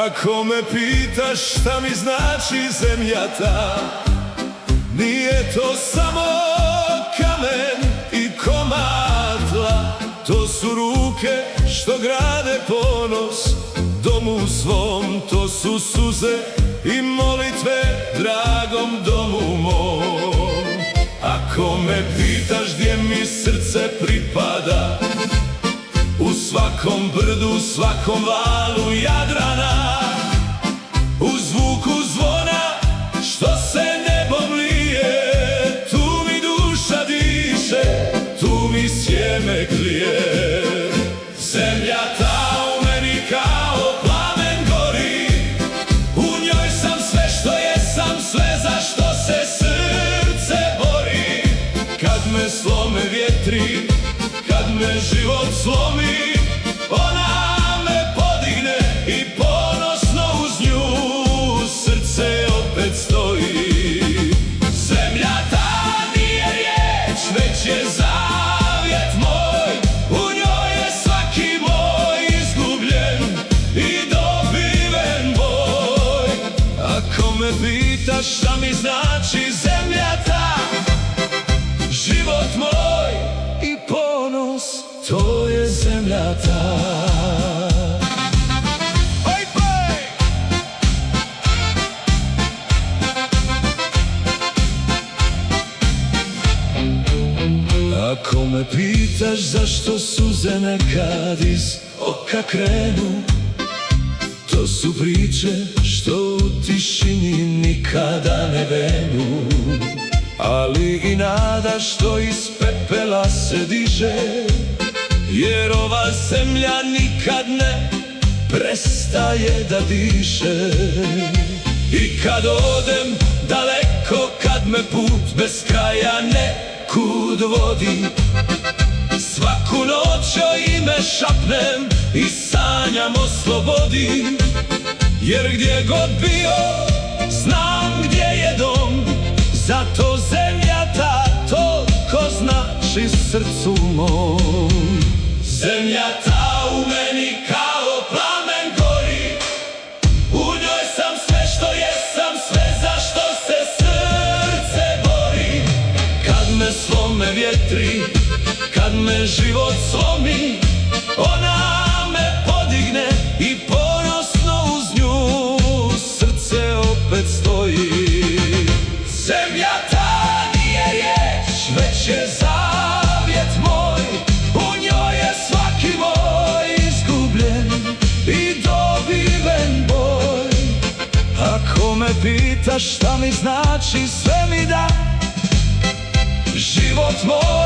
Ako me pitaš šta mi znači zemlja ta, nije to samo kamen i komad tla. To su ruke što grade ponos domu svom, to su suze i molitve dragom domu mom. Ako me pitaš gdje mi srce pripada, u svakom brdu, svakom valu Jadrana, u zvuku zvona što se nebom lije, tu mi duša diše, tu mi sjeme klije. Zemlja ta u meni kao plamen gori, u njoj sam sve što jesam, sve za što se srce bori. Kad me slome vjetri, kad me život slomi, ona me podigne i ponosno uz nju srce opet stoji. Zemlja ta nije riječ, već je zavjet moj, u njoj je svaki moj izgubljen i dobiven boj. Ako me pitaš šta mi znači zemlja ta, život moj i ponos, to je zemlja ta. Ako me pitaš zašto suze nekad iz oka krenu, to su priče što u tišini nikada ne venu, ali i nada što iz pepela se diže, jer ova zemlja nikad ne prestaje da diše. I kad odem daleko, kad me put bez kraja nekud vodi, svaku noć o ime šapnem i sanjam o slobodi. Jer gdje god bio, znam gdje je dom, zato zemlja ta toliko znači srcu mom. Zemlja ta u meni kao plamen gori, u njoj sam sve što jesam, sve za što se srce bori. Kad me slome vjetri, kad me život slomi, ona me podigne i ponosno uz nju srce opet stoji. Zemlja ta nije riječ, već je zavjet moj, u njoj je svaki moj izgubljen i dobiven boj. Ako me pitaš šta mi znači sve mi da, život moj